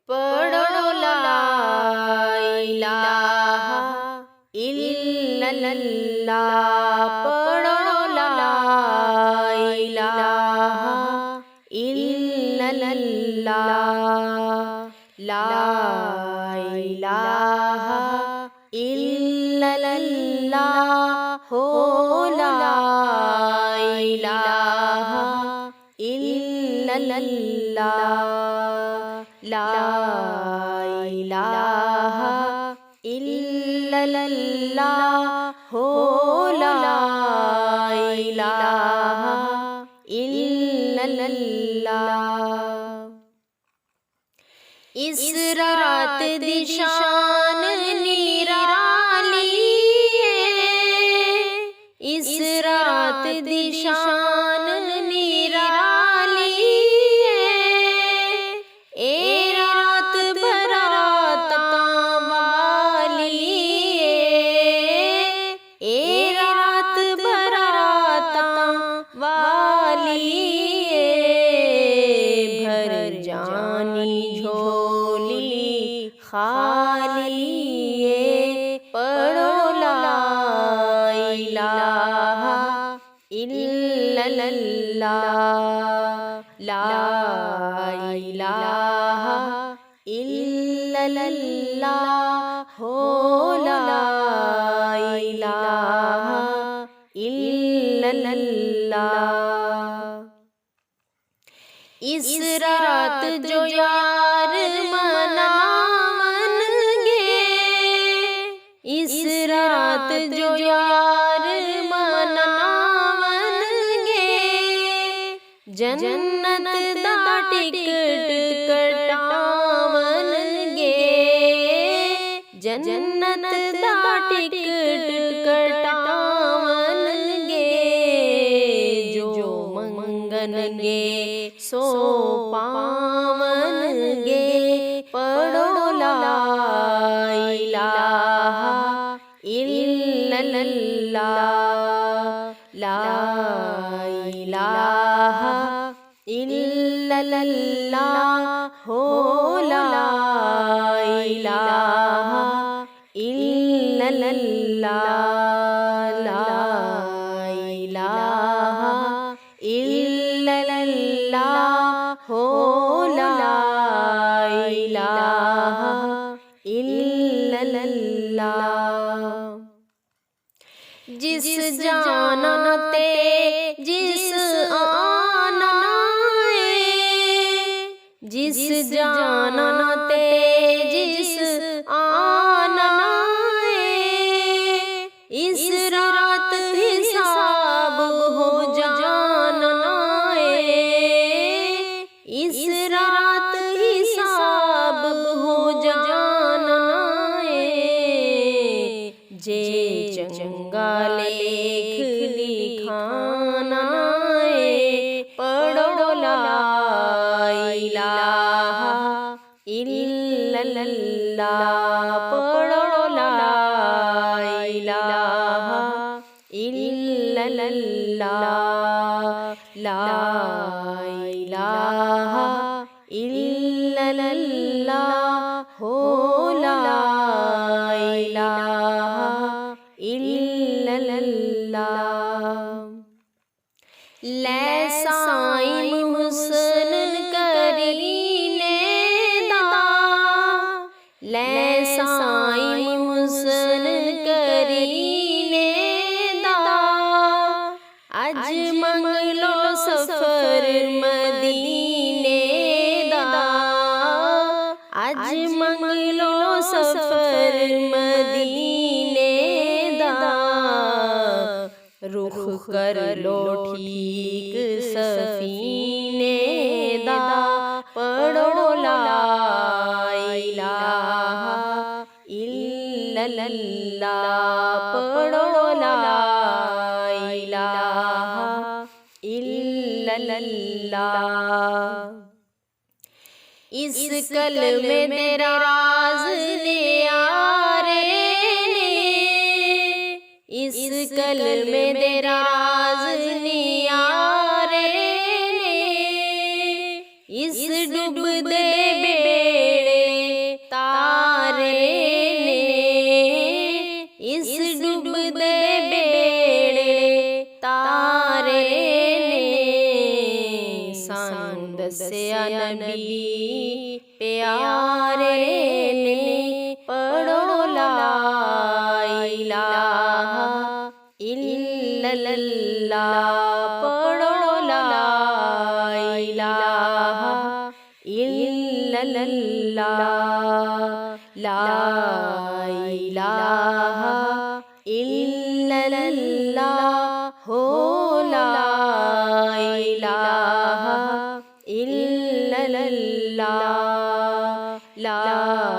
پڑھو لا الہ الا اللہ، پڑھو لا الہ الا اللہ، لا الہ الا اللہ، ہو لا الہ الا اللہ، لا الہ الا اللہ، ہو لا الہ الا اللہ۔ اس رات دی شان نرالی ہے، اس رات دی شان نرالی ہے، اے رات براتاں والی ہے، اے رات براتاں والی ہے، بھر جانی جھولی خالی ہے، پڑھو لا الہ الا اللہ، لا الہ الا اللہ، ہو لا الہ الا اللہ۔ اس رات جو یار مناون گے، اس رات جو یار مناون گے، جنت دا ٹکٹ کٹاون گے، جنت دا ٹکٹ کٹاون گے، جو منگن گے سو پاون گے، پڑھو لا الہ الا اللہ، لا الہ الا اللہ، ہو لا الہ الا اللہ، لا الہ الا اللہ، ہو لا الہ الا اللہ۔ جس جانا تے جس آنا ہے، جس جانا تے جس آنا ہے، اس رات حساب ہو جانا ہے، اس رات حساب ہو جانا ہے، جے چنگا لکھ لکھانا ہے، پڑھو لا الہ الا اللہ، پڑھو لا الہ الا اللہ، لا الہ الا اللہ، ہو لا الہ الا اللہ۔ لے سائیں حسن کرینے دا، لے سائیں حسن کرینے دا، اج منگ لو سفر مدینے دا، اج منگ لو سفر مدینے دا، رخ کر لو ٹھیک سفینے دا، پڑھو لا الہ الا اللہ، پڑھو لا الہ الا اللہ۔ اس کلمے تیرا راز نیارے نے، اس کلمے تیرا راز نیارے نے، اس ڈوب دے بیڑے دسیا نبی پیارے نے پڑھو لا الہ الا اللہ، پڑھو لا الہ الا اللہ، لا الہ الا اللہ، ہو لا الہ الا اللہ، لا